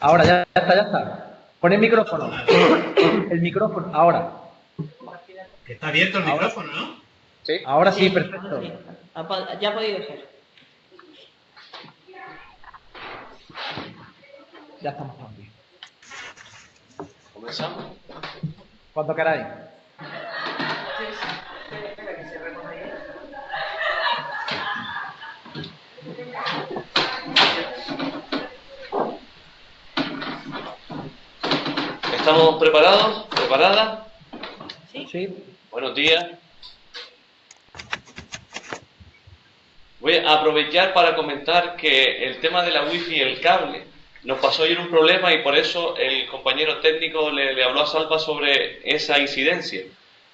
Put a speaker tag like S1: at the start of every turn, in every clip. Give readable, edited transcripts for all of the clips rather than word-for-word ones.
S1: Ahora, ya está, ya está. Pon el micrófono. El micrófono, ahora.
S2: Que está abierto el micrófono, ¿no?
S1: Sí. Ahora sí, perfecto.
S3: Ya ha podido ser.
S1: Ya estamos aquí.
S4: ¿Comenzamos?
S1: Cuando queráis.
S4: ¿Estamos preparados? ¿Preparadas?
S1: Sí.
S4: Buenos días. Voy a aprovechar para comentar que el tema de la wifi y el cable nos pasó ayer un problema y por eso el compañero técnico le habló a Salva sobre esa incidencia.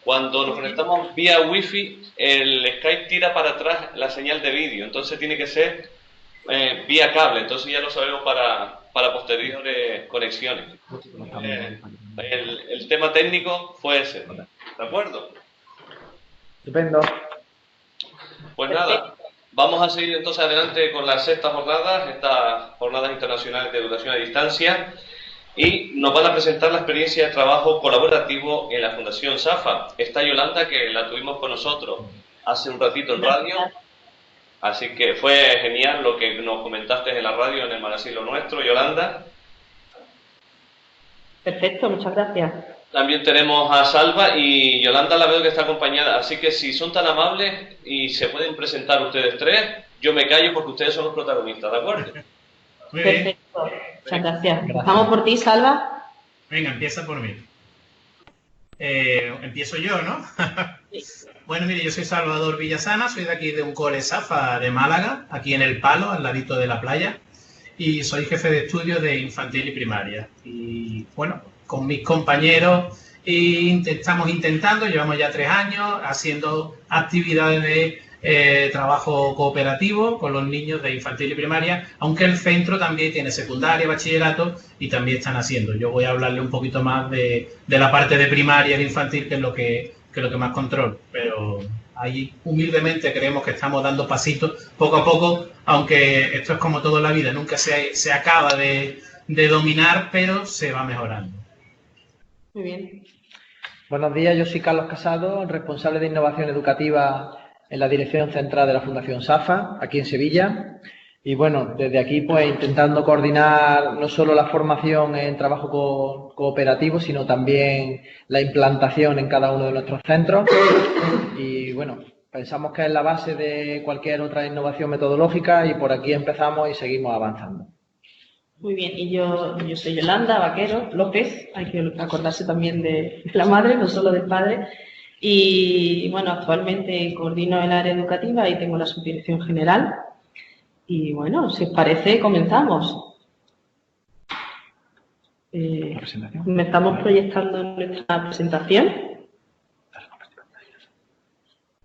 S4: Cuando nos conectamos vía wifi, el Skype tira para atrás la señal de vídeo, entonces tiene que ser vía cable, entonces ya lo sabemos para posteriores conexiones. El tema técnico fue ese, ¿de acuerdo?
S1: Estupendo.
S4: Pues nada, vamos a seguir entonces adelante con las sextas jornadas, estas jornadas internacionales de educación a distancia, y nos van a presentar la experiencia de trabajo colaborativo en la Fundación SAFA. Está Yolanda, que la tuvimos con nosotros hace un ratito en radio, así que fue genial lo que nos comentaste en la radio, en el magazine Lo Nuestro, Yolanda.
S3: Perfecto, muchas gracias.
S4: También tenemos a Salva y Yolanda la veo que está acompañada, así que si son tan amables y se pueden presentar ustedes tres, yo me callo porque ustedes son los protagonistas, ¿de acuerdo?
S2: Muy bien.
S3: Perfecto, muchas gracias. Vamos por ti, Salva.
S2: Venga, empieza por mí. Empiezo yo, ¿no? Bueno, mire, yo soy Salvador Villasana, soy de aquí de un cole SAFA de Málaga, aquí en El Palo, al ladito de la playa, y soy jefe de estudio de infantil y primaria. Y bueno, con mis compañeros estamos intentando, llevamos ya 3 años haciendo actividades de trabajo cooperativo con los niños de infantil y primaria, aunque el centro también tiene secundaria, bachillerato y también están haciendo. Yo voy a hablarle un poquito más de la parte de primaria y de infantil, que es lo que más control, pero ahí humildemente creemos que estamos dando pasitos poco a poco, aunque esto es como todo en la vida, nunca se acaba de dominar, pero se va mejorando.
S3: Muy bien.
S1: Buenos días, yo soy Carlos Casado, responsable de innovación educativa en la Dirección Central de la Fundación SAFA, aquí en Sevilla. Y bueno, desde aquí pues intentando coordinar no solo la formación en trabajo cooperativo, sino también la implantación en cada uno de nuestros centros. Y bueno, pensamos que es la base de cualquier otra innovación metodológica y por aquí empezamos y seguimos avanzando.
S3: Muy bien, y yo soy Yolanda Vaquero López, hay que acordarse también de la madre, no solo del padre. Y bueno, actualmente coordino el área educativa y tengo la subdirección general. Y bueno, si os parece, comenzamos. Me estamos proyectando nuestra presentación.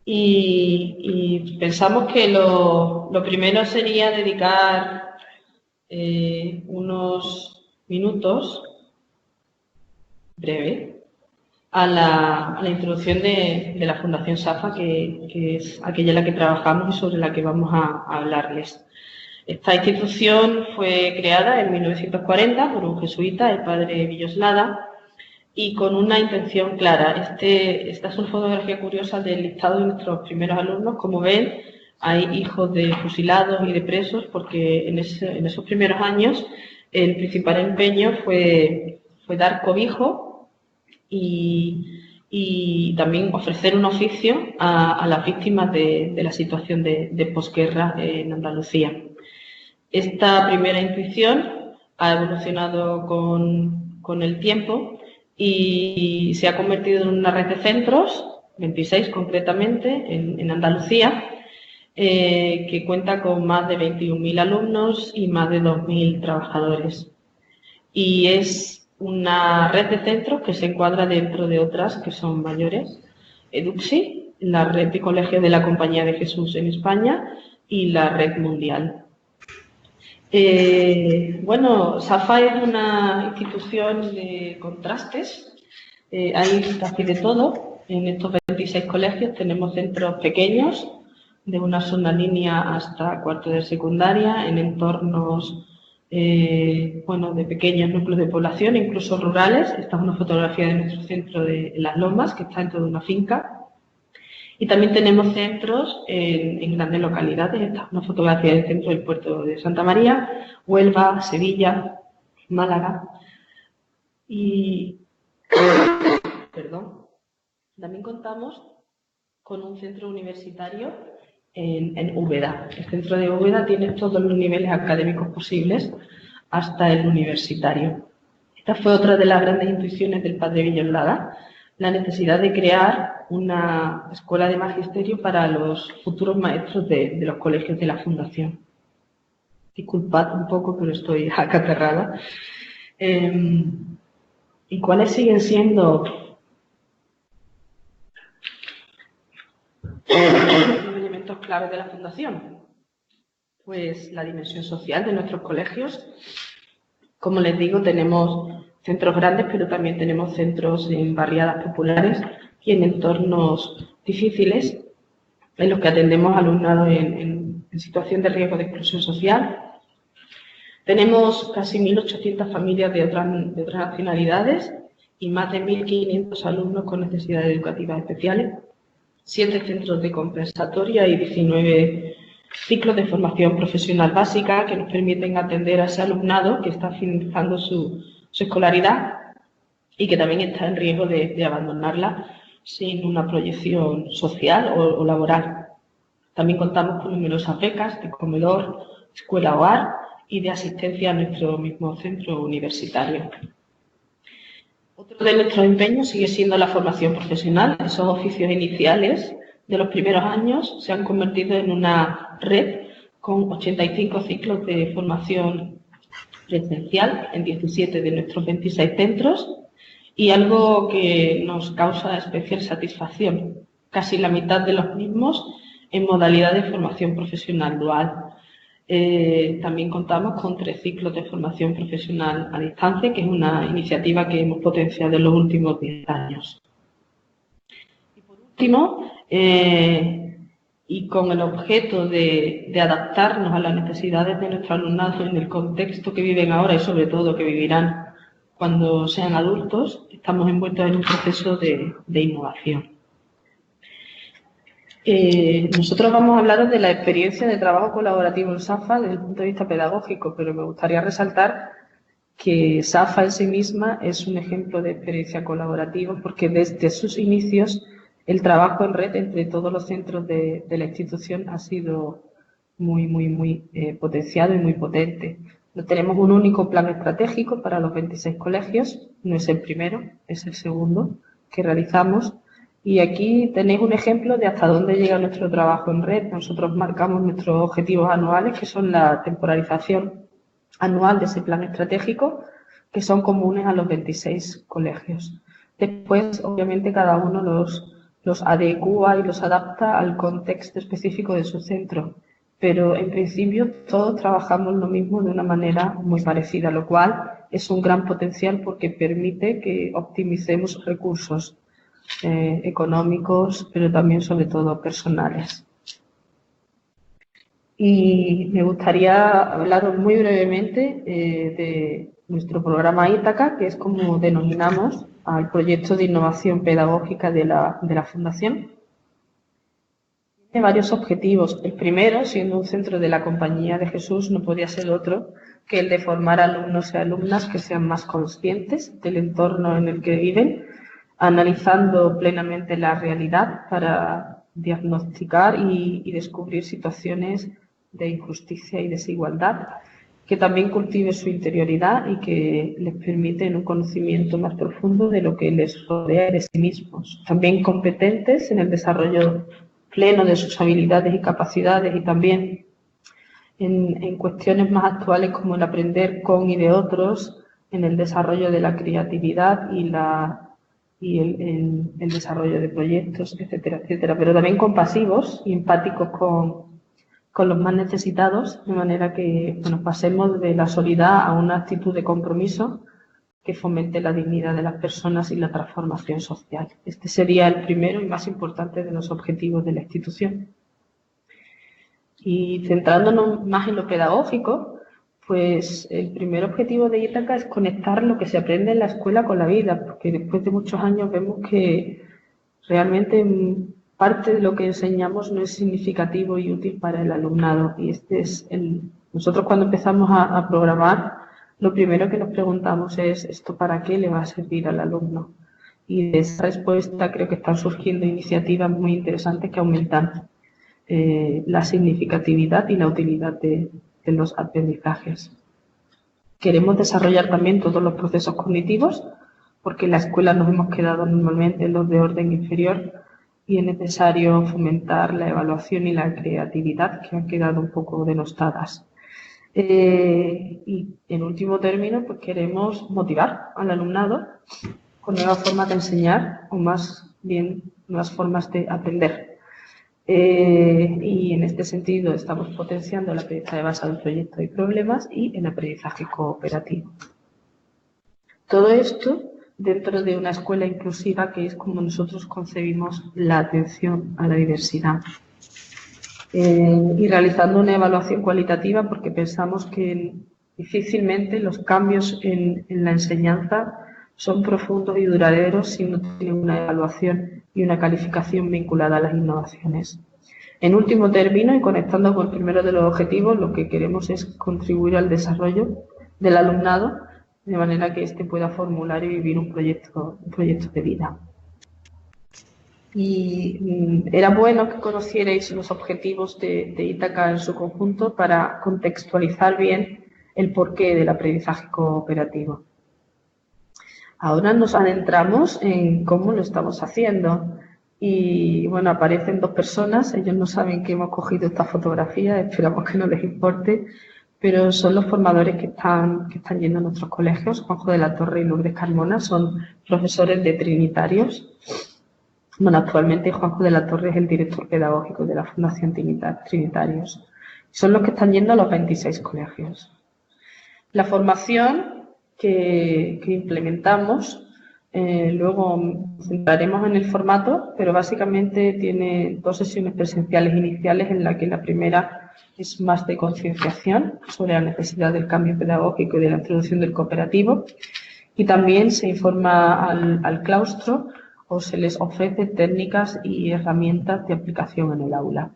S3: Y pensamos que lo primero sería dedicar unos minutos breve a la introducción de la Fundación SAFA, que es aquella en la que trabajamos y sobre la que vamos a hablarles. Esta institución fue creada en 1940 por un jesuita, el padre Villoslada, y con una intención clara. Esta es una fotografía curiosa del listado de nuestros primeros alumnos. Como ven, hay hijos de fusilados y de presos, porque en esos primeros años el principal empeño fue dar cobijo y también ofrecer un oficio a las víctimas de la situación de posguerra en Andalucía. Esta primera intuición ha evolucionado con el tiempo y se ha convertido en una red de centros, 26 concretamente, en Andalucía, que cuenta con más de 21.000 alumnos y más de 2.000 trabajadores. Y es una red de centros que se encuadra dentro de otras que son mayores: EDUCSI, la red de colegios de la Compañía de Jesús en España, y la red mundial. Bueno, SAFA es una institución de contrastes, hay casi de todo. En estos 26 colegios tenemos centros pequeños, de una sola línea hasta cuarto de secundaria, en entornos bueno, de pequeños núcleos de población, incluso rurales. Esta es una fotografía de nuestro centro de Las Lomas, que está dentro de una finca. Y también tenemos centros en grandes localidades. Esta es una fotografía del centro del puerto de Santa María, Huelva, Sevilla, Málaga. Y, perdón, también contamos con un centro universitario en Úbeda. El centro de Úbeda tiene todos los niveles académicos posibles hasta el universitario. Esta fue otra de las grandes intuiciones del padre Villoslada, la necesidad de crear una escuela de magisterio para los futuros maestros de los colegios de la Fundación. Disculpad un poco, pero estoy acatarrada. ¿Y cuáles siguen siendo los elementos claves de la Fundación? Pues la dimensión social de nuestros colegios. Como les digo, tenemos centros grandes, pero también tenemos centros en barriadas populares y en entornos difíciles en los que atendemos alumnado en situación de riesgo de exclusión social. Tenemos casi 1.800 familias de otras nacionalidades y más de 1.500 alumnos con necesidades educativas especiales, 7 centros de compensatoria y 19 ciclos de formación profesional básica que nos permiten atender a ese alumnado que está finalizando su escolaridad y que también está en riesgo de abandonarla sin una proyección social o laboral. También contamos con numerosas becas de comedor, escuela-hogar y de asistencia a nuestro mismo centro universitario. Otro de nuestros empeños sigue siendo la formación profesional. Esos oficios iniciales de los primeros años se han convertido en una red con 85 ciclos de formación presencial en 17 de nuestros 26 centros y algo que nos causa especial satisfacción, casi la mitad de los mismos en modalidad de formación profesional dual. También contamos con 3 ciclos de formación profesional a distancia, que es una iniciativa que hemos potenciado en los últimos 10 años. Y por último, y con el objeto de adaptarnos a las necesidades de nuestro alumnado en el contexto que viven ahora y sobre todo que vivirán cuando sean adultos, estamos envueltos en un proceso de innovación. Nosotros vamos a hablaros de la experiencia de trabajo colaborativo en SAFA desde el punto de vista pedagógico, pero me gustaría resaltar que SAFA en sí misma es un ejemplo de experiencia colaborativa porque desde sus inicios el trabajo en red entre todos los centros de la institución ha sido muy potenciado y muy potente. No tenemos un único plan estratégico para los 26 colegios, no es el primero, es el segundo que realizamos. Y aquí tenéis un ejemplo de hasta dónde llega nuestro trabajo en red. Nosotros marcamos nuestros objetivos anuales, que son la temporalización anual de ese plan estratégico, que son comunes a los 26 colegios. Después, obviamente, cada uno los adecua y los adapta al contexto específico de su centro. Pero, en principio, todos trabajamos lo mismo de una manera muy parecida, lo cual es un gran potencial porque permite que optimicemos recursos económicos, pero también sobre todo personales. Y me gustaría hablaros muy brevemente de nuestro programa Ítaca, que es como denominamos al proyecto de innovación pedagógica de la Fundación. Tiene varios objetivos. El primero, siendo un centro de la Compañía de Jesús, no podía ser otro que el de formar alumnos y alumnas que sean más conscientes del entorno en el que viven, analizando plenamente la realidad para diagnosticar y descubrir situaciones de injusticia y desigualdad, que también cultive su interioridad y que les permiten un conocimiento más profundo de lo que les rodea y de sí mismos. También competentes en el desarrollo pleno de sus habilidades y capacidades y también en cuestiones más actuales como el aprender con y de otros, en el desarrollo de la creatividad y el desarrollo de proyectos, etcétera, etcétera, pero también compasivos y empáticos con los más necesitados, de manera que pasemos de la soledad a una actitud de compromiso que fomente la dignidad de las personas y la transformación social. Este sería el primero y más importante de los objetivos de la institución. Y centrándonos más en lo pedagógico, Pues el primer objetivo de Ítaca es conectar lo que se aprende en la escuela con la vida, porque después de muchos años vemos que realmente parte de lo que enseñamos no es significativo y útil para el alumnado. Y nosotros cuando empezamos a programar, lo primero que nos preguntamos es ¿esto para qué le va a servir al alumno? Y de esa respuesta creo que están surgiendo iniciativas muy interesantes que aumentan la significatividad y la utilidad de los aprendizajes. Queremos desarrollar también todos los procesos cognitivos, porque en la escuela nos hemos quedado normalmente en los de orden inferior y es necesario fomentar la evaluación y la creatividad, que han quedado un poco denostadas. Y en último término, pues queremos motivar al alumnado con nuevas formas de enseñar o más bien nuevas formas de aprender. Y en este sentido estamos potenciando el aprendizaje basado en proyectos y problemas y el aprendizaje cooperativo. Todo esto dentro de una escuela inclusiva, que es como nosotros concebimos la atención a la diversidad. Y realizando una evaluación cualitativa, porque pensamos que difícilmente los cambios en la enseñanza son profundos y duraderos si no tienen una evaluación y una calificación vinculada a las innovaciones. En último término, y conectando con el primero de los objetivos, lo que queremos es contribuir al desarrollo del alumnado de manera que éste pueda formular y vivir un proyecto de vida. Y era bueno que conocierais los objetivos de Ítaca en su conjunto para contextualizar bien el porqué del aprendizaje cooperativo. Ahora nos adentramos en cómo lo estamos haciendo. Y bueno, aparecen dos personas, ellos no saben que hemos cogido esta fotografía, esperamos que no les importe, pero son los formadores que están yendo a nuestros colegios. Juanjo de la Torre y Lourdes Carmona son profesores de Trinitarios. Bueno, actualmente Juanjo de la Torre es el director pedagógico de la Fundación Trinitarios. Son los que están yendo a los 26 colegios. La formación que implementamos, luego nos centraremos en el formato, pero básicamente tiene 2 sesiones presenciales iniciales, en la que la primera es más de concienciación sobre la necesidad del cambio pedagógico y de la introducción del cooperativo, y también se informa al claustro o se les ofrece técnicas y herramientas de aplicación en el aula.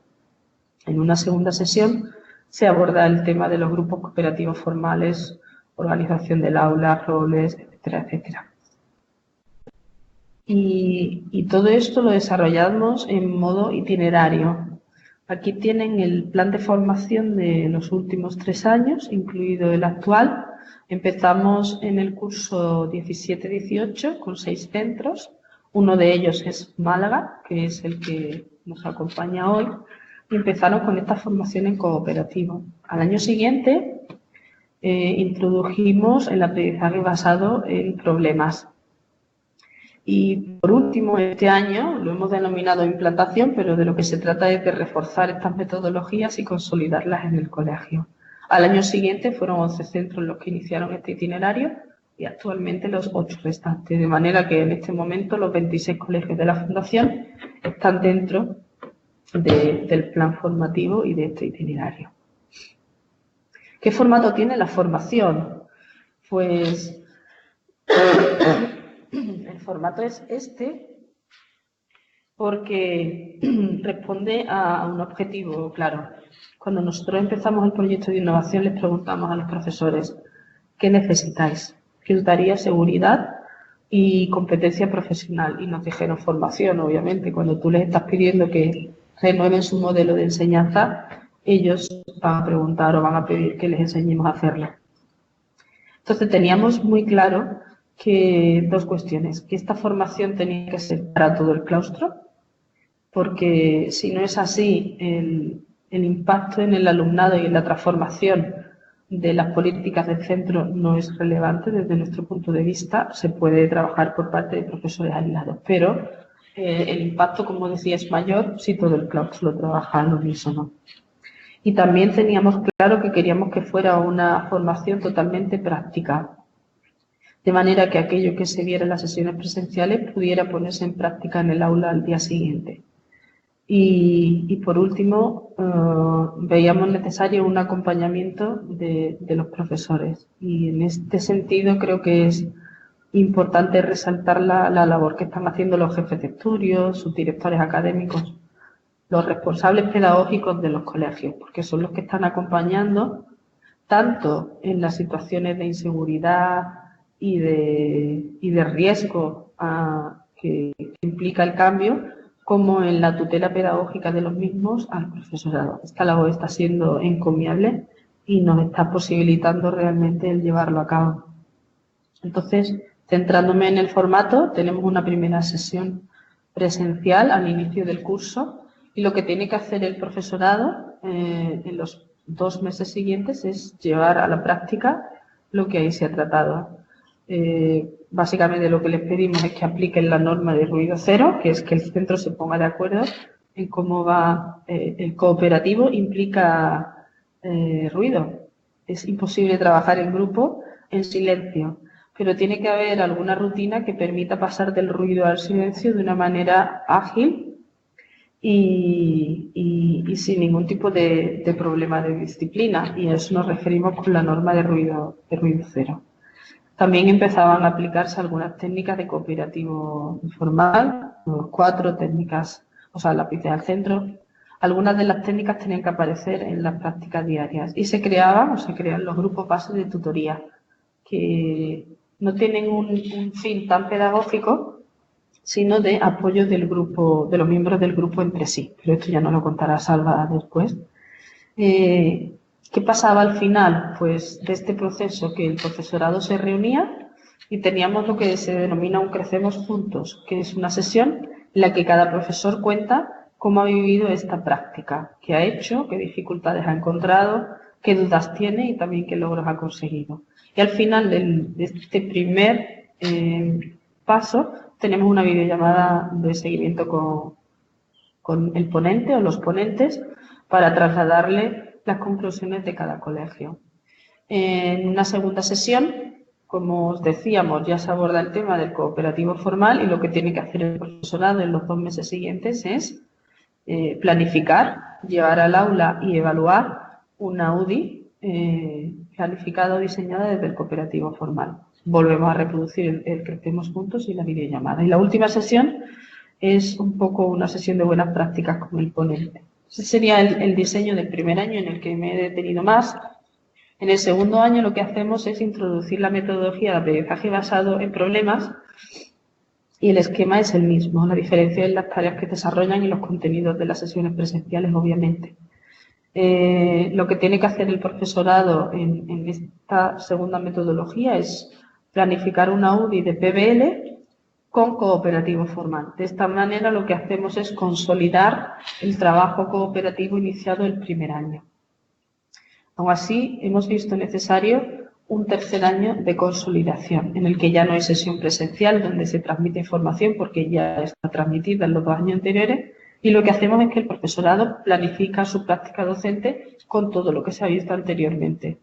S3: En una segunda sesión se aborda el tema de los grupos cooperativos formales, organización del aula, roles, etcétera, etcétera. Y todo esto lo desarrollamos en modo itinerario. Aquí tienen el plan de formación de los últimos 3 años, incluido el actual. Empezamos en el curso 17-18 con 6 centros. Uno de ellos es Málaga, que es el que nos acompaña hoy. Y empezaron con esta formación en cooperativo. Al año siguiente introdujimos el aprendizaje basado en problemas. Y por último, este año lo hemos denominado implantación, pero de lo que se trata es de reforzar estas metodologías y consolidarlas en el colegio. Al año siguiente fueron 11 centros los que iniciaron este itinerario y actualmente los 8 restantes, de manera que en este momento los 26 colegios de la Fundación están dentro del plan formativo y de este itinerario. ¿Qué formato tiene la formación? Pues el formato es este porque responde a un objetivo claro. Cuando nosotros empezamos el proyecto de innovación les preguntamos a los profesores ¿qué necesitáis? ¿Qué os daría seguridad y competencia profesional? Y nos dijeron formación, obviamente. Cuando tú les estás pidiendo que renueven su modelo de enseñanza, ellos van a preguntar o van a pedir que les enseñemos a hacerlo. Entonces teníamos muy claro que 2 cuestiones, que esta formación tenía que ser para todo el claustro, porque si no es así, el impacto en el alumnado y en la transformación de las políticas del centro no es relevante desde nuestro punto de vista. Se puede trabajar por parte de profesores aislados, pero el impacto, como decía, es mayor si todo el claustro lo trabaja al unísono. Y también teníamos claro que queríamos que fuera una formación totalmente práctica, de manera que aquello que se viera en las sesiones presenciales pudiera ponerse en práctica en el aula al día siguiente. Y por último, veíamos necesario un acompañamiento de los profesores. Y en este sentido creo que es importante resaltar la labor que están haciendo los jefes de estudios, sus directores académicos, los responsables pedagógicos de los colegios, porque son los que están acompañando tanto en las situaciones de inseguridad y de riesgo que implica el cambio, como en la tutela pedagógica de los mismos al profesorado. Esta labor está siendo encomiable y nos está posibilitando realmente el llevarlo a cabo. Entonces, centrándome en el formato, tenemos una primera sesión presencial al inicio del curso y lo que tiene que hacer el profesorado en los 2 meses siguientes es llevar a la práctica lo que ahí se ha tratado. Básicamente lo que les pedimos es que apliquen la norma de ruido cero, que es que el centro se ponga de acuerdo en cómo va el cooperativo, implica ruido. Es imposible trabajar en grupo en silencio, pero tiene que haber alguna rutina que permita pasar del ruido al silencio de una manera ágil y sin ningún tipo de problema de disciplina, y a eso nos referimos con la norma de ruido cero. También empezaban a aplicarse algunas técnicas de cooperativo informal, 4 técnicas, o sea, lápices al centro. Algunas de las técnicas tenían que aparecer en las prácticas diarias y se crean los grupos base de tutoría, que no tienen un fin tan pedagógico, sino de apoyo del grupo, de los miembros del grupo entre sí. Pero esto ya nos lo contará Salva después. ¿Qué pasaba al final? Pues de este proceso, que el profesorado se reunía y teníamos lo que se denomina un Crecemos Juntos, que es una sesión en la que cada profesor cuenta cómo ha vivido esta práctica, qué ha hecho, qué dificultades ha encontrado, qué dudas tiene y también qué logros ha conseguido. Y al final de este primer paso tenemos una videollamada de seguimiento con el ponente o los ponentes para trasladarle las conclusiones de cada colegio. En una segunda sesión, como os decíamos, ya se aborda el tema del cooperativo formal y lo que tiene que hacer el profesorado en los 2 meses siguientes es planificar, llevar al aula y evaluar una UDI planificada o diseñada desde el cooperativo formal. Volvemos a reproducir el Crecemos Juntos y la videollamada. Y la última sesión es un poco una sesión de buenas prácticas con el ponente. Ese sería el diseño del primer año en el que me he detenido más. En el segundo año lo que hacemos es introducir la metodología de aprendizaje basado en problemas y el esquema es el mismo. La diferencia es las tareas que desarrollan y los contenidos de las sesiones presenciales, obviamente. Lo que tiene que hacer el profesorado en esta segunda metodología es planificar una UDI de PBL con cooperativo formal. De esta manera lo que hacemos es consolidar el trabajo cooperativo iniciado el primer año. Aún así, hemos visto necesario un tercer año de consolidación, en el que ya no hay sesión presencial donde se transmite información porque ya está transmitida en los 2 años anteriores, y lo que hacemos es que el profesorado planifica su práctica docente con todo lo que se ha visto anteriormente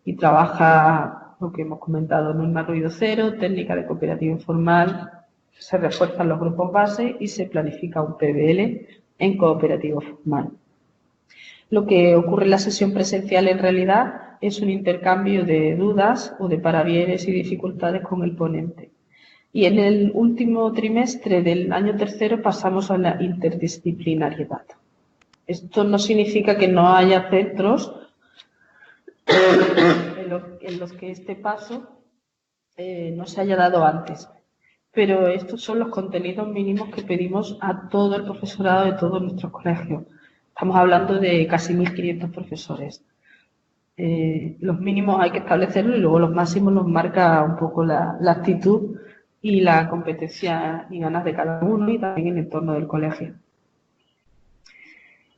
S3: y trabaja lo que hemos comentado, norma ruido cero, técnica de cooperativo informal, se refuerzan los grupos base y se planifica un PBL en cooperativo formal. Lo que ocurre en la sesión presencial en realidad es un intercambio de dudas o de parabienes y dificultades con el ponente. Y en el último trimestre del año tercero pasamos a la interdisciplinariedad. Esto no significa que no haya centros en los que este paso no se haya dado antes. Pero estos son los contenidos mínimos que pedimos a todo el profesorado de todos nuestros colegios. Estamos hablando de casi 1.500 profesores. Los mínimos hay que establecerlos y luego los máximos los marca un poco la actitud y la competencia y ganas de cada uno y también en el entorno del colegio.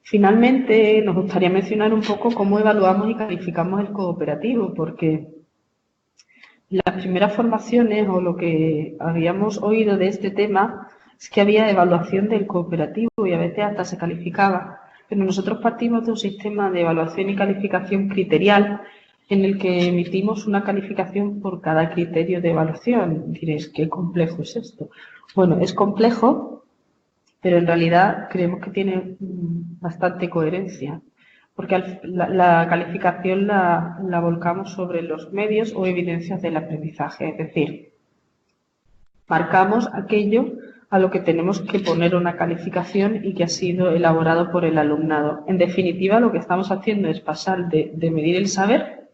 S3: Finalmente, nos gustaría mencionar un poco cómo evaluamos y calificamos el cooperativo, porque las primeras formaciones o lo que habíamos oído de este tema es que había evaluación del cooperativo y a veces hasta se calificaba. Pero nosotros partimos de un sistema de evaluación y calificación criterial en el que emitimos una calificación por cada criterio de evaluación. Diréis, ¿qué complejo es esto? Bueno, es complejo pero en realidad creemos que tiene bastante coherencia, porque la calificación la volcamos sobre los medios o evidencias del aprendizaje, es decir, marcamos aquello a lo que tenemos que poner una calificación y que ha sido elaborado por el alumnado. En definitiva, lo que estamos haciendo es pasar de medir el saber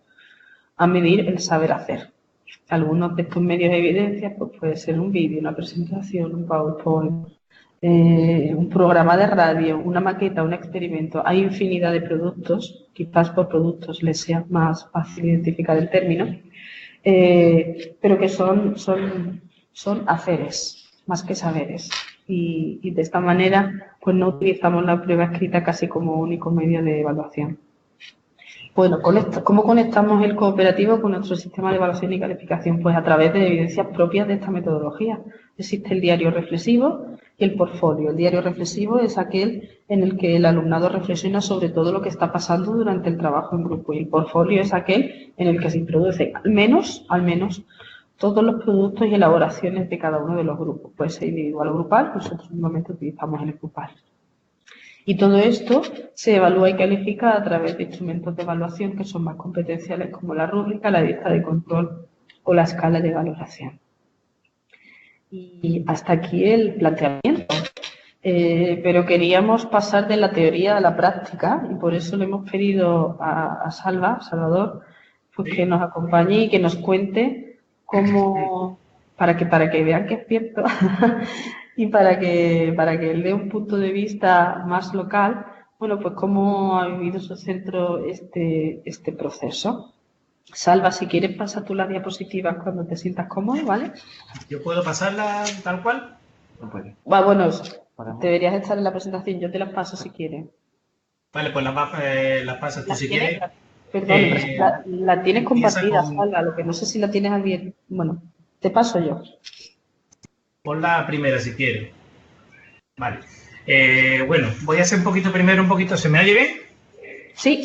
S3: a medir el saber hacer. Algunos de estos medios de evidencia pues puede ser un vídeo, una presentación, un PowerPoint, un programa de radio, una maqueta, un experimento. Hay infinidad de productos, quizás por productos les sea más fácil identificar el término, pero que son haceres más que saberes. Y de esta manera pues no utilizamos la prueba escrita casi como único medio de evaluación. Bueno, ¿cómo conectamos el cooperativo con nuestro sistema de evaluación y calificación? Pues a través de evidencias propias de esta metodología. Existe el diario reflexivo y el portfolio. El diario reflexivo es aquel en el que el alumnado reflexiona sobre todo lo que está pasando durante el trabajo en grupo, y el portfolio es aquel en el que se introduce al menos todos los productos y elaboraciones de cada uno de los grupos. Puede ser individual o grupal, nosotros normalmente utilizamos el grupal. Y todo esto se evalúa y califica a través de instrumentos de evaluación que son más competenciales, como la rúbrica, la lista de control o la escala de valoración. Y hasta aquí el planteamiento. Pero queríamos pasar de la teoría a la práctica, y por eso le hemos pedido a Salvador, pues que nos acompañe y que nos cuente cómo, para que vean que es cierto, y para que él dé un punto de vista más local, bueno, pues cómo ha vivido su centro este proceso. Salva, si quieres, pasa tú las diapositivas cuando te sientas cómodo, ¿vale?
S2: ¿Yo puedo pasarla tal cual?
S1: No puede.
S3: Bueno, deberías estar en la presentación, yo te las paso si quieres.
S2: Vale, pues las pasas tú si quieres.
S3: Perdón, la tienes compartida,
S2: con...
S3: Salva, lo que no sé si la tienes abierta. Bueno, te paso yo.
S2: Pon la primera si quieres. Vale. Bueno, voy a hacer un poquito primero, ¿se me oye bien?
S3: Sí.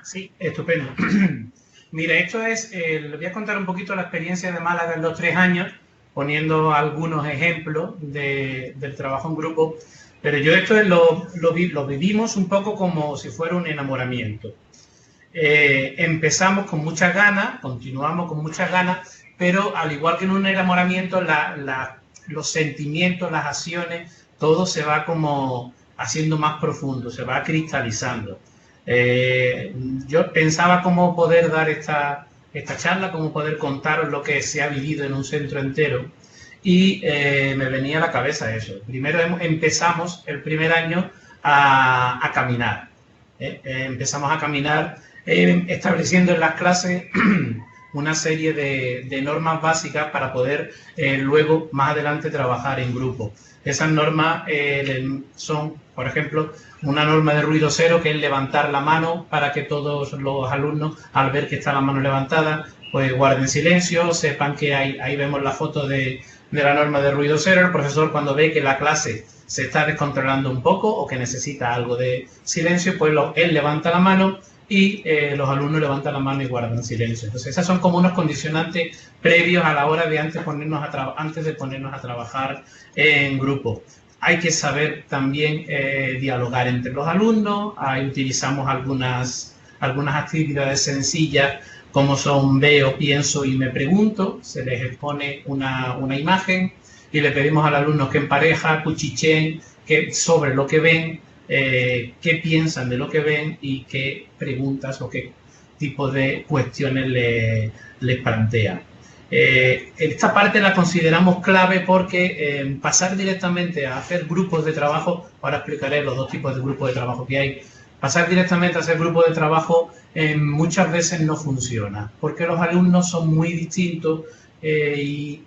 S2: Sí, estupendo. Mira, esto es, les voy a contar un poquito la experiencia de Málaga en los 3 años, poniendo algunos ejemplos del trabajo en grupo, pero yo esto lo vivimos un poco como si fuera un enamoramiento. Empezamos con muchas ganas, continuamos con muchas ganas, pero al igual que en un enamoramiento, los sentimientos, las acciones, todo se va como haciendo más profundo, se va cristalizando. Yo pensaba cómo poder dar esta charla, cómo poder contaros lo que se ha vivido en un centro entero, y me venía a la cabeza eso. Primero empezamos el primer año a caminar. Empezamos a caminar estableciendo en las clases una serie de normas básicas para poder luego, más adelante, trabajar en grupo. Esas normas son, por ejemplo, una norma de ruido cero, que es levantar la mano para que todos los alumnos, al ver que está la mano levantada, pues guarden silencio, sepan que ahí vemos la foto de la norma de ruido cero. El profesor, cuando ve que la clase se está descontrolando un poco o que necesita algo de silencio, pues él levanta la mano y los alumnos levantan la mano y guardan silencio. Entonces, esas son como unos condicionantes previos a la hora de antes de ponernos a trabajar en grupo. Hay que saber también dialogar entre los alumnos. Ahí utilizamos algunas actividades sencillas, como son veo, pienso y me pregunto. Se les expone una imagen y le pedimos al alumno que en pareja cuchicheen sobre lo que ven, qué piensan de lo que ven y qué preguntas o qué tipo de cuestiones les plantean. Esta parte la consideramos clave porque pasar directamente a hacer grupos de trabajo, ahora explicaré los 2 tipos de grupos de trabajo que hay, pasar directamente a hacer grupos de trabajo muchas veces no funciona, porque los alumnos son muy distintos y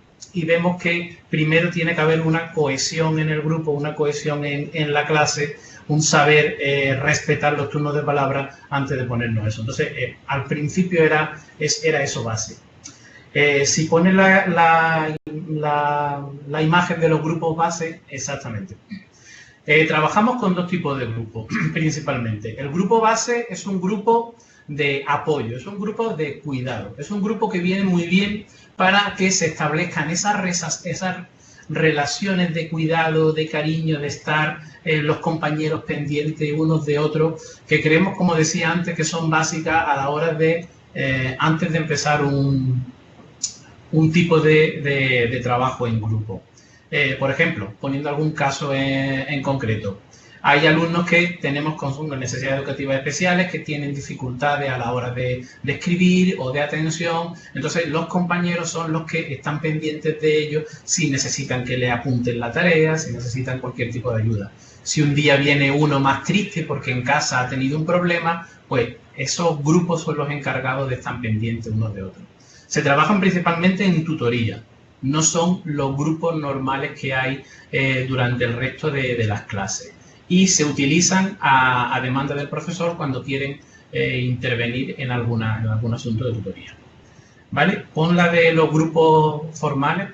S2: vemos que primero tiene que haber una cohesión en el grupo, una cohesión en la clase, un saber respetar los turnos de palabra antes de ponernos eso. Entonces, al principio era eso base. Si pones la imagen de los grupos base, exactamente. Trabajamos con 2 tipos de grupos, principalmente. El grupo base es un grupo de apoyo, es un grupo de cuidado, es un grupo que viene muy bien para que se establezcan esas relaciones de cuidado, de cariño, de estar los compañeros pendientes unos de otros, que creemos, como decía antes, que son básicas a la hora de, antes de empezar un tipo de trabajo en grupo. Por ejemplo, poniendo algún caso en concreto, hay alumnos que tenemos con necesidades educativas especiales que tienen dificultades a la hora de escribir o de atención. Entonces, los compañeros son los que están pendientes de ellos si necesitan que le apunten la tarea, si necesitan cualquier tipo de ayuda. Si un día viene uno más triste porque en casa ha tenido un problema, pues esos grupos son los encargados de estar pendientes unos de otros. Se trabajan principalmente en tutoría, no son los grupos normales que hay durante el resto de las clases. Y se utilizan a demanda del profesor cuando quieren intervenir en algún asunto de tutoría. ¿Vale? Pon la de los grupos formales.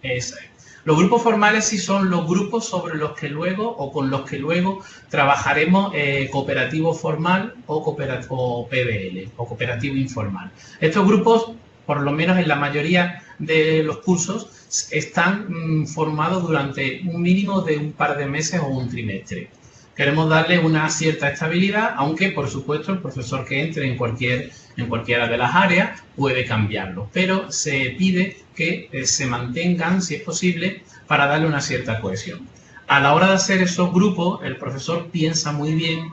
S2: Esa es. Los grupos formales sí son los grupos sobre los que luego o con los que luego trabajaremos cooperativo formal o PBL o cooperativo informal. Estos grupos, por lo menos en la mayoría de los cursos, están formados durante un mínimo de un par de meses o un trimestre. Queremos darle una cierta estabilidad, aunque por supuesto el profesor que entre en cualquiera de las áreas puede cambiarlo, pero se pide que se mantengan, si es posible, para darle una cierta cohesión. A la hora de hacer esos grupos, el profesor piensa muy bien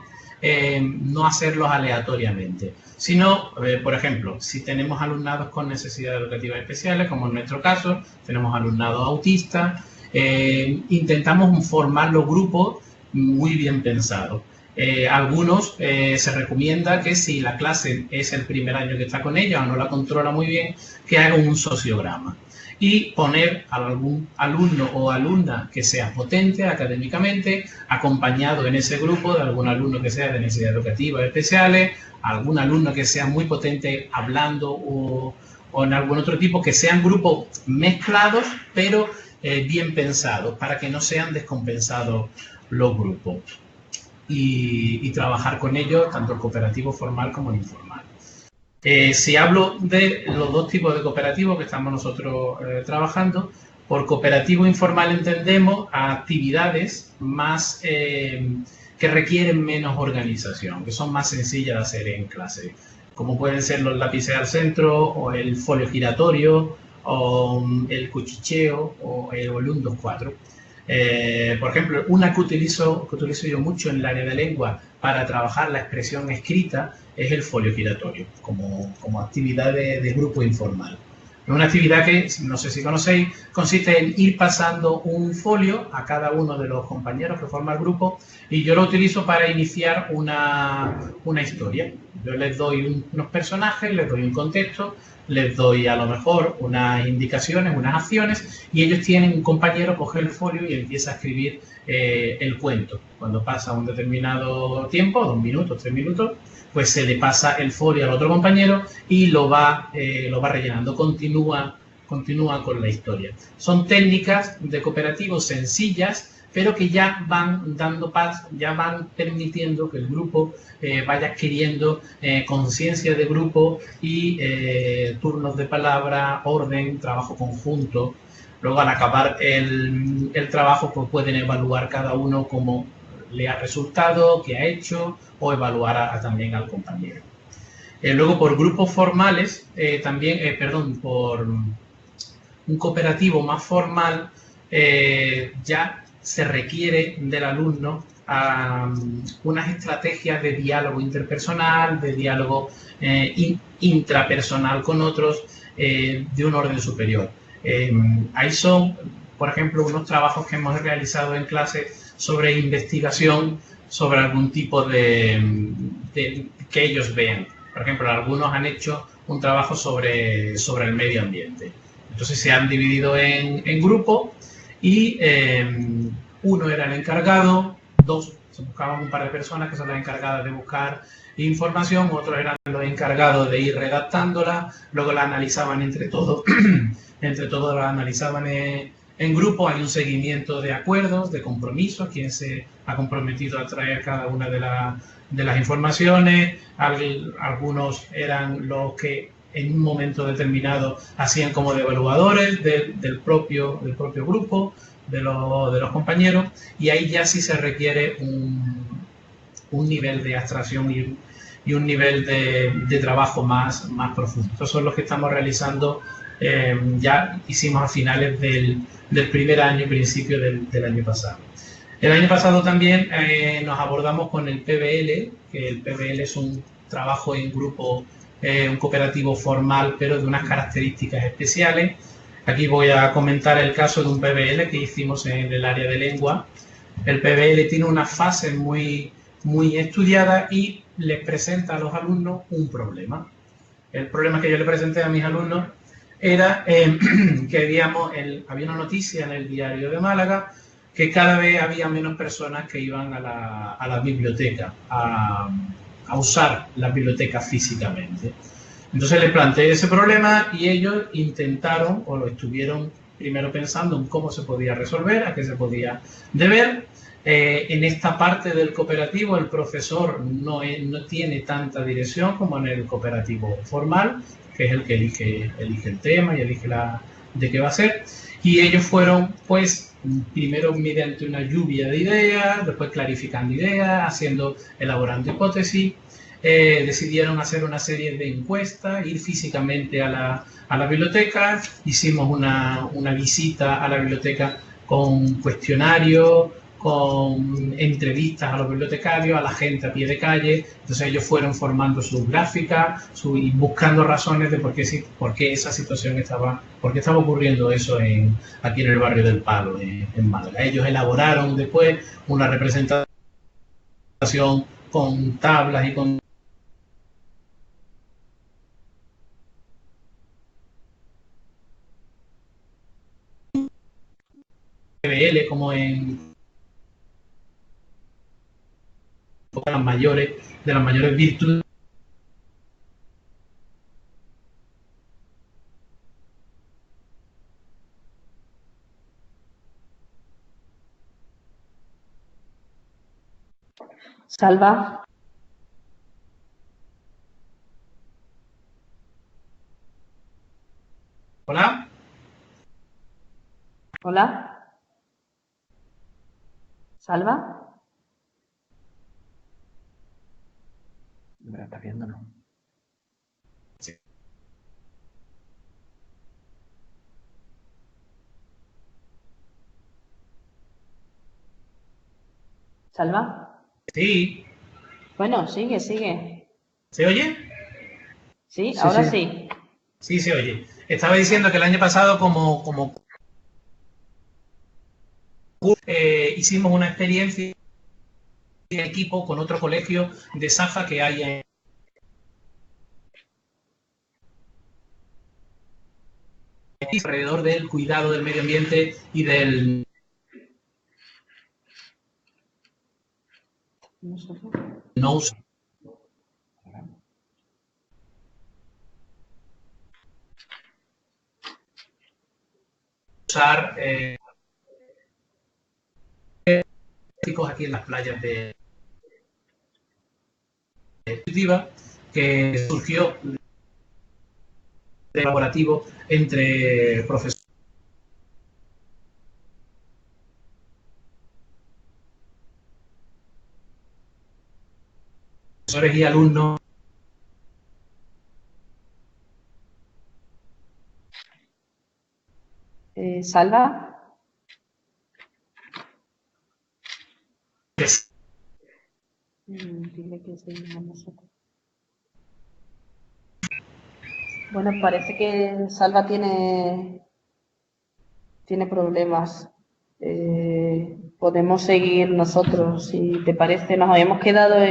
S2: no hacerlos aleatoriamente, sino, por ejemplo, si tenemos alumnados con necesidades educativas especiales, como en nuestro caso, tenemos alumnados autistas, intentamos formar los grupos muy bien pensados. Algunos se recomienda que si la clase es el primer año que está con ella o no la controla muy bien, que haga un sociograma y poner a algún alumno o alumna que sea potente académicamente, acompañado en ese grupo de algún alumno que sea de necesidades educativas especiales, algún alumno que sea muy potente hablando o en algún otro tipo, que sean grupos mezclados, pero bien pensados, para que no sean descompensados los grupos. Y trabajar con ellos, tanto el cooperativo formal como el informal. Si hablo de los dos tipos de cooperativos que estamos nosotros trabajando, por cooperativo informal entendemos a actividades más que requieren menos organización, que son más sencillas de hacer en clase, como pueden ser los lápices al centro, o el folio giratorio, o el cuchicheo, o el volumen 2/4. Por ejemplo, una que utilizo yo mucho en el área de lengua para trabajar la expresión escrita es el folio giratorio, como actividad de grupo informal. Es una actividad que, no sé si conocéis, consiste en ir pasando un folio a cada uno de los compañeros que forman el grupo, y yo lo utilizo para iniciar una historia. Yo les doy unos personajes, les doy un contexto, les doy a lo mejor unas indicaciones, unas acciones, y ellos tienen un compañero, coge el folio y empieza a escribir el cuento. Cuando pasa un determinado tiempo, 2 minutos, 3 minutos, pues se le pasa el folio al otro compañero y lo va rellenando, continúa con la historia. Son técnicas de cooperativo sencillas, pero que ya van dando paz, ya van permitiendo que el grupo vaya adquiriendo conciencia de grupo y turnos de palabra, orden, trabajo conjunto. Luego, al acabar el trabajo, pues pueden evaluar cada uno cómo le ha resultado, qué ha hecho, o evaluar también al compañero. Luego, por grupos formales, por un cooperativo más formal, ya se requiere del alumno unas estrategias de diálogo interpersonal, de diálogo intrapersonal con otros, de un orden superior. Ahí son, por ejemplo, unos trabajos que hemos realizado en clase sobre investigación, sobre algún tipo de que ellos vean. Por ejemplo, algunos han hecho un trabajo sobre el medio ambiente. Entonces se han dividido en grupos y uno era el encargado, se buscaban un par de personas que son las encargadas de buscar información, otros eran los encargados de ir redactándola, luego la analizaban entre todos, la analizaban en grupo. Hay un seguimiento de acuerdos, de compromisos, quién se ha comprometido a traer cada una de las informaciones. Algunos eran los que en un momento determinado hacían como de evaluadores del propio grupo, de los compañeros, y ahí ya sí se requiere un nivel de abstracción y un nivel de trabajo más profundo. Estos son los que estamos realizando, ya hicimos a finales del primer año y principio del año pasado. El año pasado también nos abordamos con el PBL, que el PBL es un trabajo en grupo, un cooperativo formal, pero de unas características especiales. Aquí voy a comentar el caso de un PBL que hicimos en el área de lengua. El PBL tiene una fase muy estudiada y les presenta a los alumnos un problema. El problema que yo le presenté a mis alumnos era que había una noticia en el diario de Málaga que cada vez había menos personas que iban a la biblioteca, a usar las bibliotecas físicamente. Entonces les planteé ese problema y ellos intentaron, o lo estuvieron primero pensando en cómo se podía resolver, a qué se podía deber. En esta parte del cooperativo el profesor no tiene tanta dirección como en el cooperativo formal, que es el que elige el tema y elige de qué va a ser. Y ellos fueron, pues, primero mediante una lluvia de ideas, después clarificando ideas, elaborando hipótesis. Decidieron hacer una serie de encuestas, ir físicamente a la biblioteca. Hicimos una visita a la biblioteca con cuestionarios, con entrevistas a los bibliotecarios, a la gente a pie de calle. Entonces ellos fueron formando sus gráficas y buscando razones de por qué esa situación por qué estaba ocurriendo eso aquí en el barrio del Palo, en Málaga. Ellos elaboraron después una representación con tablas y con PBL como en de las mayores virtudes.
S3: Salva.
S2: Hola.
S3: Hola. Salva.
S1: ¿Me la estás viendo, no?
S2: Sí.
S3: Salva.
S2: Sí.
S3: Bueno, sigue.
S2: ¿Se oye?
S3: Sí,
S1: Sí,
S3: ahora
S1: sí.
S3: sí.
S2: Sí, se oye. Estaba diciendo que el año pasado como hicimos una experiencia en equipo con otro colegio de Safa que hay alrededor del cuidado del medio ambiente y del no usar aquí en las playas de que surgió de colaborativo entre profesores y alumnos.
S3: Salva. Dile que seguimos nosotros. Bueno, parece que Salva tiene problemas. Podemos seguir nosotros, si te parece. Nos habíamos quedado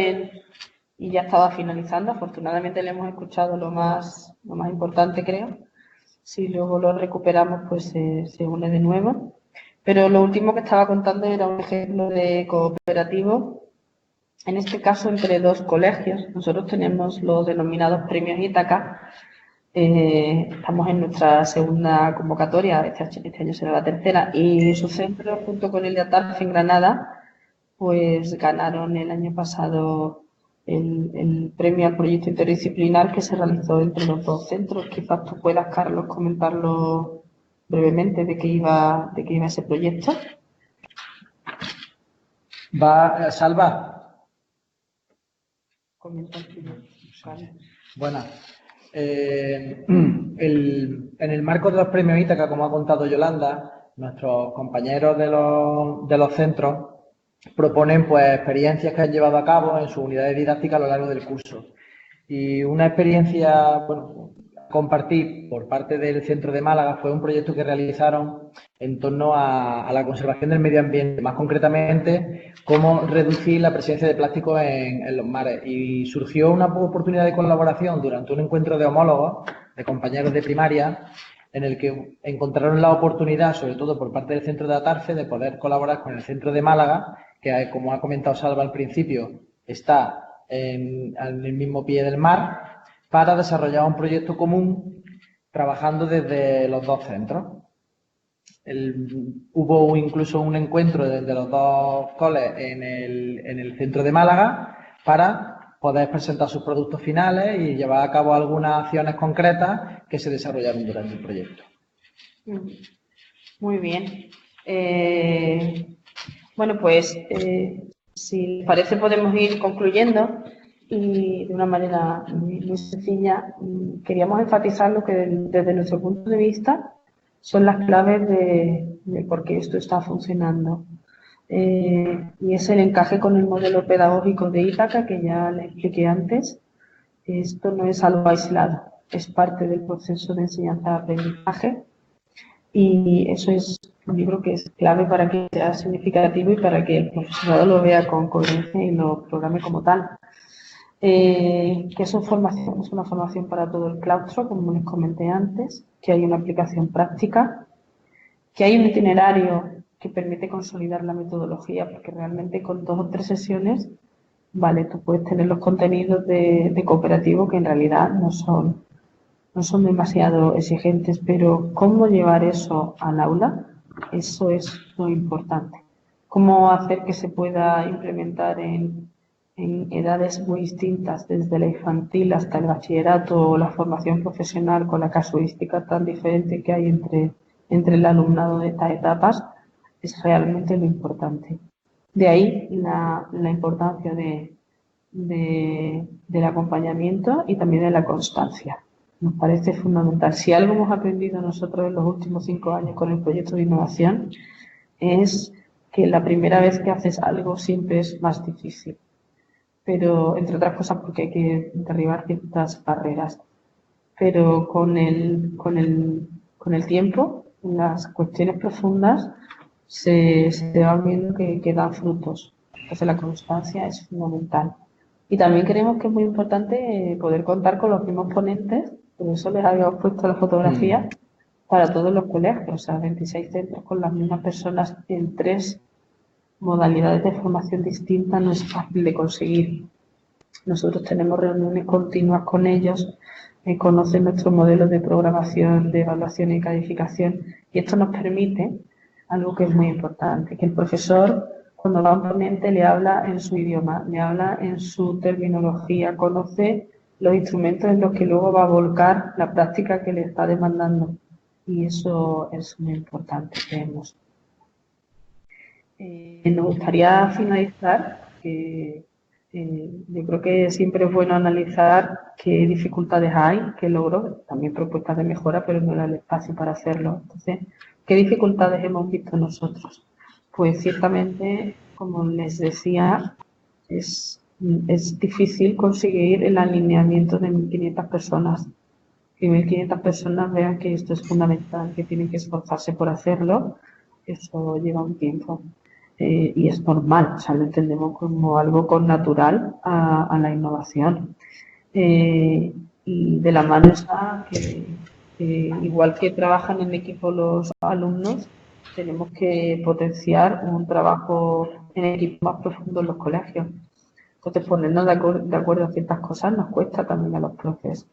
S3: y ya estaba finalizando. Afortunadamente le hemos escuchado lo más importante, creo. Si luego lo recuperamos, pues se une de nuevo. Pero lo último que estaba contando era un ejemplo de cooperativo, en este caso entre dos colegios. Nosotros tenemos los denominados premios Ítaca. Estamos en nuestra segunda convocatoria, este año será la tercera, y su centro, junto con el de Atarfe en Granada, pues ganaron el año pasado el premio al proyecto interdisciplinar que se realizó entre los dos centros. Quizás tú puedas, Carlos, comentarlo brevemente de qué iba ese proyecto.
S1: Salva.
S3: Comenta primero. Vale.
S1: Bueno, en el marco de los premios Ítaca, como ha contado Yolanda, nuestros compañeros de los centros proponen pues experiencias que han llevado a cabo en sus unidades didácticas a lo largo del curso. Y una experiencia, bueno, a compartir por parte del Centro de Málaga fue un proyecto que realizaron en torno a la conservación del medio ambiente, más concretamente cómo reducir la presencia de plástico en los mares. Y surgió una oportunidad de colaboración durante un encuentro de homólogos, de compañeros de primaria, en el que encontraron la oportunidad, sobre todo por parte del Centro de Atarfe, de poder colaborar con el Centro de Málaga, que, como ha comentado Salva al principio, está en el mismo pie del mar, para desarrollar un proyecto común trabajando desde los dos centros. Hubo incluso un encuentro de los dos coles en el centro de Málaga para poder presentar sus productos finales y llevar a cabo algunas acciones concretas que se desarrollaron durante el proyecto.
S3: Muy bien. Bueno, pues si les parece podemos ir concluyendo y de una manera muy sencilla queríamos enfatizar lo que desde nuestro punto de vista son las claves de por qué esto está funcionando. Y es el encaje con el modelo pedagógico de Ítaca, que ya le expliqué antes. Esto no es algo aislado, es parte del proceso de enseñanza-aprendizaje y eso es un libro que es clave para que sea significativo y para que el profesorado lo vea con coherencia y lo programe como tal. Que es una formación para todo el claustro, como les comenté antes, que hay una aplicación práctica, que hay un itinerario que permite consolidar la metodología, porque realmente con 2 o 3 sesiones, vale, tú puedes tener los contenidos de cooperativo que en realidad no son demasiado exigentes, pero cómo llevar eso al aula, eso es lo importante. Cómo hacer que se pueda implementar en edades muy distintas, desde la infantil hasta el bachillerato o la formación profesional, con la casuística tan diferente que hay entre el alumnado de estas etapas, es realmente lo importante. De ahí la importancia del acompañamiento y también de la constancia. Nos parece fundamental. Si algo hemos aprendido nosotros en los últimos 5 años con el proyecto de innovación es que la primera vez que haces algo siempre es más difícil. Pero, entre otras cosas, porque hay que derribar ciertas barreras. Pero con el tiempo, las cuestiones profundas se va viendo que dan frutos. Entonces, la constancia es fundamental. Y también creemos que es muy importante poder contar con los mismos ponentes, por eso les habíamos puesto la fotografía, para todos los colegios, o sea, 26 centros con las mismas personas en 3 modalidades de formación distintas no es fácil de conseguir. Nosotros tenemos reuniones continuas con ellos, conocen nuestro modelo de programación, de evaluación y calificación, y esto nos permite algo que es muy importante, que el profesor, cuando va a un ponente, le habla en su idioma, le habla en su terminología, conoce los instrumentos en los que luego va a volcar la práctica que le está demandando, y eso es muy importante, creemos. Nos gustaría finalizar, yo creo que siempre es bueno analizar qué dificultades hay, qué logros, también propuestas de mejora, pero no era el espacio para hacerlo. Entonces, ¿qué dificultades hemos visto nosotros? Pues ciertamente, como les decía, es difícil conseguir el alineamiento de 1.500 personas. Que 1.500 personas vean que esto es fundamental, que tienen que esforzarse por hacerlo, eso lleva un tiempo. Y es normal, o sea, lo entendemos como algo connatural a la innovación. Y de la mano está que igual que trabajan en equipo los alumnos, tenemos que potenciar un trabajo en equipo más profundo en los colegios. Entonces, ponernos de acuerdo en ciertas cosas nos cuesta también a los profes.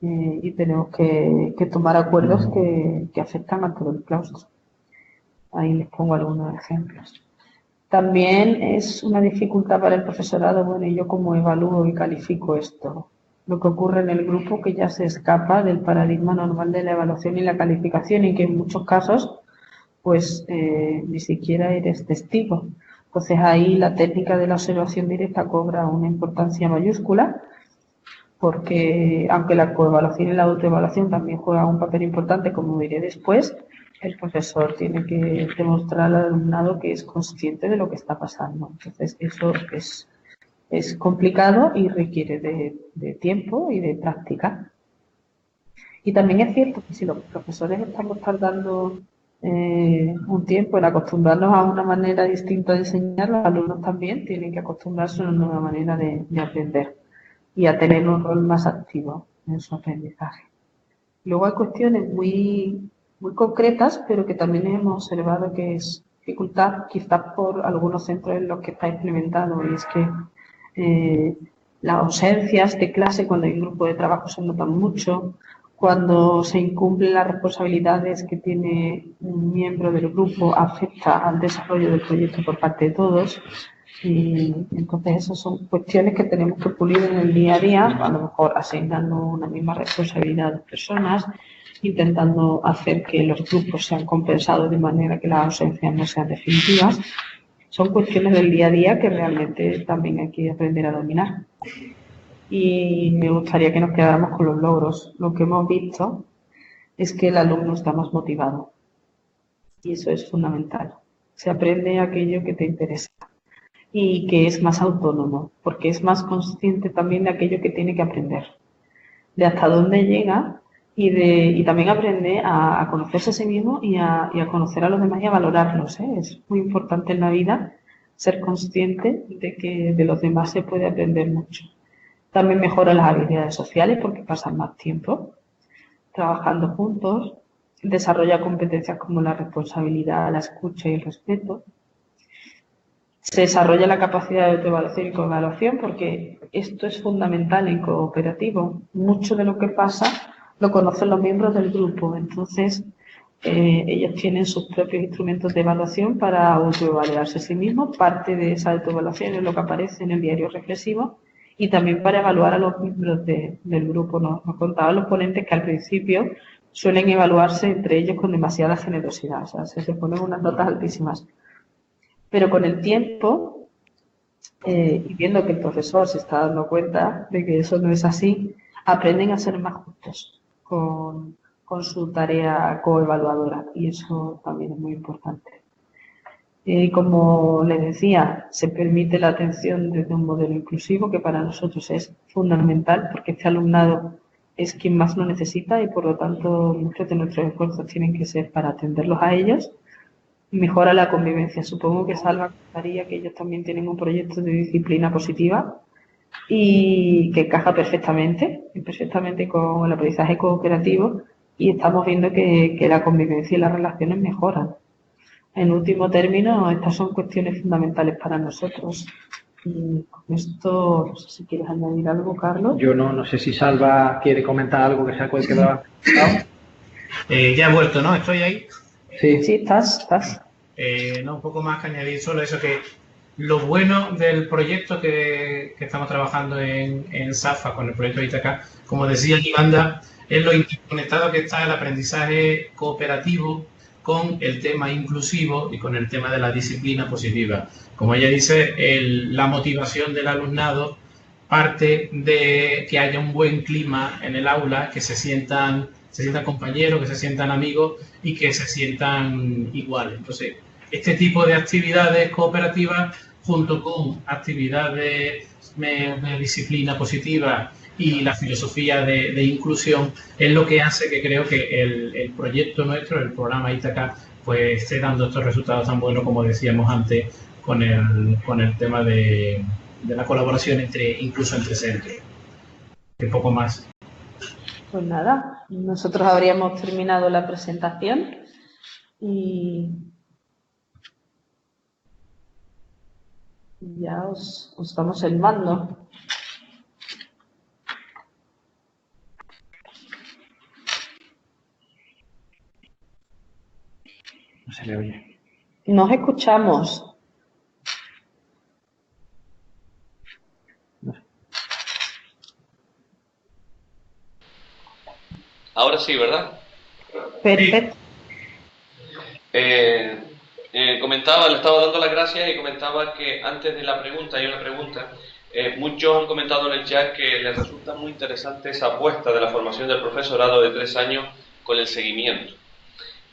S3: Y tenemos que tomar acuerdos que afectan a todo el claustro. Ahí les pongo algunos ejemplos. También es una dificultad para el profesorado, bueno, ¿y yo cómo evalúo y califico esto? Lo que ocurre en el grupo que ya se escapa del paradigma normal de la evaluación y la calificación y que en muchos casos pues ni siquiera eres testigo. Entonces ahí la técnica de la observación directa cobra una importancia mayúscula porque aunque la coevaluación y la autoevaluación también juegan un papel importante, como diré después, el profesor tiene que demostrar al alumnado que es consciente de lo que está pasando. Entonces eso es complicado y requiere de tiempo y de práctica. Y también es cierto que si los profesores estamos tardando un tiempo en acostumbrarnos a una manera distinta de enseñar, los alumnos también tienen que acostumbrarse a una nueva manera de aprender y a tener un rol más activo en su aprendizaje. Luego hay cuestiones muy concretas, pero que también hemos observado que es dificultad, quizás por algunos centros en los que está implementado, y es que las ausencias de clase cuando hay un grupo de trabajo se notan mucho, cuando se incumplen las responsabilidades que tiene un miembro del grupo afecta al desarrollo del proyecto por parte de todos. Y entonces esas son cuestiones que tenemos que pulir en el día a día, a lo mejor asignando una misma responsabilidad a las personas, intentando hacer que los grupos sean compensados de manera que las ausencias no sean definitivas. Son cuestiones del día a día que realmente también hay que aprender a dominar. Y me gustaría que nos quedáramos con los logros. Lo que hemos visto es que el alumno está más motivado y eso es fundamental. Se aprende aquello que te interesa y que es más autónomo, porque es más consciente también de aquello que tiene que aprender, de hasta dónde llega y también aprende a conocerse a sí mismo y a conocer a los demás y a valorarlos, ¿eh? Es muy importante en la vida ser consciente de que de los demás se puede aprender mucho. También mejora las habilidades sociales porque pasan más tiempo trabajando juntos, desarrolla competencias como la responsabilidad, la escucha y el respeto. Se desarrolla la capacidad de autoevaluación y coevaluación porque esto es fundamental en cooperativo. Mucho de lo que pasa lo conocen los miembros del grupo, entonces ellos tienen sus propios instrumentos de evaluación para autoevaluarse a sí mismos. Parte de esa autoevaluación es lo que aparece en el diario reflexivo y también para evaluar a los miembros del grupo. Nos contaban los ponentes que al principio suelen evaluarse entre ellos con demasiada generosidad, o sea, se ponen unas notas altísimas. Pero con el tiempo, y viendo que el profesor se está dando cuenta de que eso no es así, aprenden a ser más justos con su tarea coevaluadora y eso también es muy importante. Como les decía, se permite la atención desde un modelo inclusivo que para nosotros es fundamental porque este alumnado es quien más lo necesita y por lo tanto muchos de nuestros esfuerzos tienen que ser para atenderlos a ellos. Mejora la convivencia. Supongo que Salva contaría que ellos también tienen un proyecto de disciplina positiva y que encaja perfectamente con el aprendizaje cooperativo y estamos viendo que la convivencia y las relaciones mejoran. En último término, estas son cuestiones fundamentales para nosotros. Y con esto, no sé si quieres añadir algo, Carlos.
S1: Yo no sé si Salva quiere comentar algo que sea cualquier cosa.
S2: Ya he vuelto, ¿no? Estoy ahí.
S3: Sí, estás.
S2: No, un poco más que añadir, solo eso que lo bueno del proyecto que estamos trabajando en SAFA, con el proyecto Ítaca, como decía Yolanda, es lo interconectado que está el aprendizaje cooperativo con el tema inclusivo y con el tema de la disciplina positiva. Como ella dice, la motivación del alumnado parte de que haya un buen clima en el aula, que se sientan compañeros, que se sientan amigos y que se sientan iguales. Entonces, este tipo de actividades cooperativas, junto con actividades de disciplina positiva y la filosofía de inclusión, es lo que hace que creo que el proyecto nuestro, el programa Ítaca, pues esté dando estos resultados tan buenos como decíamos antes con el tema de la colaboración incluso entre centros. Un poco más.
S3: Pues nada, nosotros habríamos terminado la presentación y ya os damos el mando.
S1: No se le oye.
S3: Nos escuchamos.
S4: Ahora sí, ¿verdad?
S3: Perfecto.
S4: Comentaba, le estaba dando las gracias y comentaba que antes de la pregunta, hay una pregunta. Muchos han comentado en el chat que les resulta muy interesante esa apuesta de la formación del profesorado de 3 años con el seguimiento.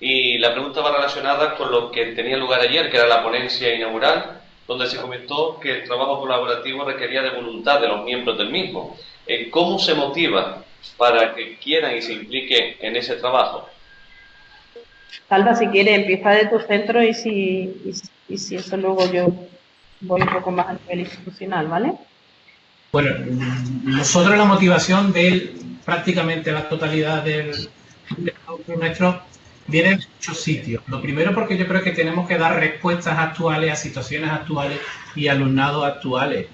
S4: Y la pregunta va relacionada con lo que tenía lugar ayer, que era la ponencia inaugural, donde se comentó que el trabajo colaborativo requería de voluntad de los miembros del mismo. ¿Cómo se motiva para que quieran y se impliquen en ese trabajo?
S3: Salva, si quieres, empieza de tu centro y si eso luego yo voy un poco más a nivel institucional, ¿vale?
S2: Bueno, nosotros la motivación de prácticamente la totalidad del nuestro viene de muchos sitios. Lo primero porque yo creo que tenemos que dar respuestas actuales a situaciones actuales y alumnados actuales.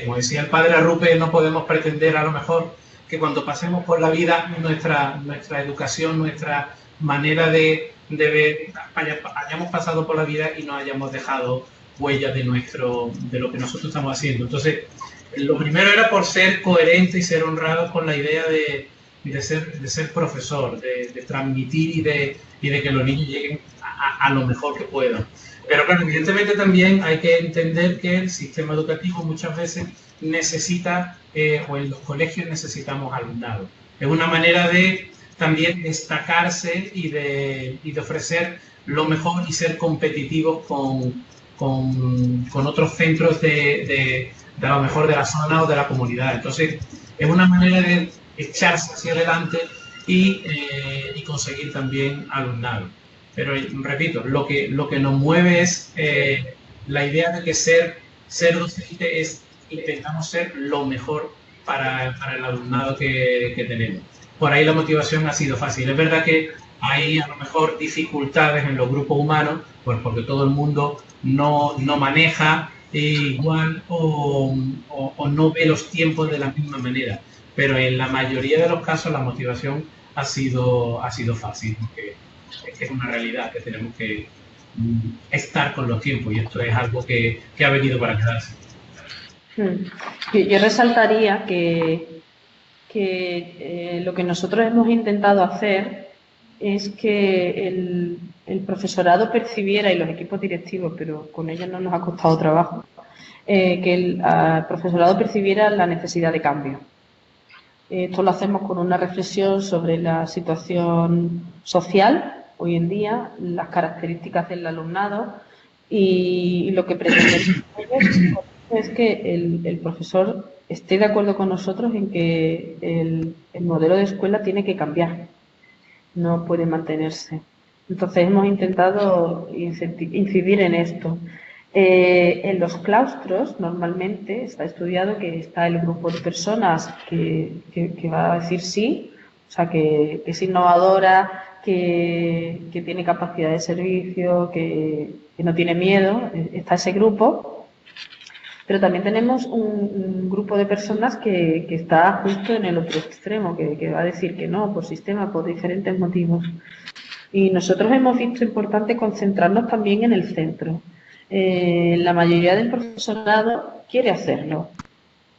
S2: Como decía el padre Arrupe, no podemos pretender a lo mejor que cuando pasemos por la vida nuestra educación, nuestra manera de ver, hayamos pasado por la vida y no hayamos dejado huellas de lo que nosotros estamos haciendo. Entonces, lo primero era por ser coherente y ser honrado con la idea de ser profesor, de transmitir y de que los niños lleguen a lo mejor que puedan. Pero claro, evidentemente también hay que entender que el sistema educativo muchas veces necesita, o en los colegios necesitamos alumnado. Es una manera de también destacarse y de ofrecer lo mejor y ser competitivos con otros centros de a lo mejor de la zona o de la comunidad. Entonces, es una manera de echarse hacia adelante y conseguir también alumnado. Pero, repito, lo que nos mueve es la idea de que ser docente es intentamos ser lo mejor para el alumnado que tenemos. Por ahí la motivación ha sido fácil. Es verdad que hay a lo mejor dificultades en los grupos humanos, pues porque todo el mundo no maneja igual o no ve los tiempos de la misma manera. Pero en la mayoría de los casos la motivación ha sido fácil, porque es una realidad que tenemos que estar con los tiempos y esto es algo que ha venido para quedarse.
S3: Yo resaltaría que lo que nosotros hemos intentado hacer es que el profesorado percibiera, y los equipos directivos, pero con ellos no nos ha costado trabajo, que el profesorado percibiera la necesidad de cambio. Esto lo hacemos con una reflexión sobre la situación social hoy en día, las características del alumnado y lo que pretendemos es que el profesor esté de acuerdo con nosotros en que el modelo de escuela tiene que cambiar, no puede mantenerse. Entonces hemos intentado incidir en esto. En los claustros normalmente está estudiado que está el grupo de personas que va a decir sí, o sea que es innovadora, que tiene capacidad de servicio, que no tiene miedo, está ese grupo. Pero también tenemos un grupo de personas que está justo en el otro extremo, que va a decir que no, por sistema, por diferentes motivos. Y nosotros hemos visto importante concentrarnos también en el centro. La mayoría del profesorado quiere hacerlo.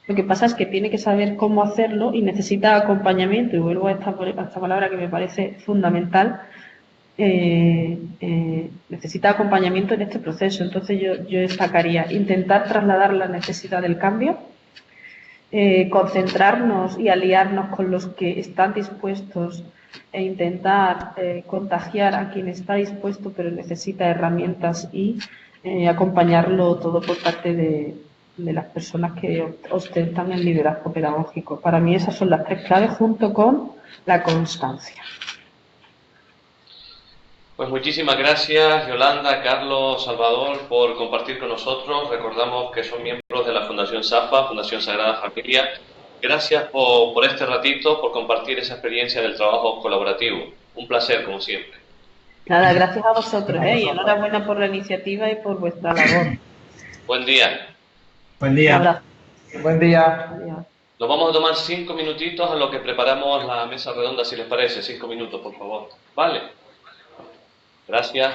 S3: Lo que pasa es que tiene que saber cómo hacerlo y necesita acompañamiento. Y vuelvo a esta palabra que me parece fundamental. Necesita acompañamiento en este proceso. Entonces yo destacaría intentar trasladar la necesidad del cambio, concentrarnos y aliarnos con los que están dispuestos e intentar contagiar a quien está dispuesto pero necesita herramientas y acompañarlo todo por parte de las personas que ostentan el liderazgo pedagógico. Para mí esas son las 3 claves junto con la constancia.
S4: Pues muchísimas gracias, Yolanda, Carlos, Salvador, por compartir con nosotros. Recordamos que son miembros de la Fundación SAFA, Fundación Sagrada Familia. Gracias por este ratito, por compartir esa experiencia del trabajo colaborativo. Un placer, como siempre.
S3: Nada, gracias a vosotros, y enhorabuena por la iniciativa y por vuestra labor.
S4: Buen día.
S2: Buen día.
S3: Un abrazo.
S1: Buen día.
S4: Nos vamos a tomar 5 minutitos a lo que preparamos la mesa redonda, si les parece. 5 minutos, por favor. ¿Vale? Gracias.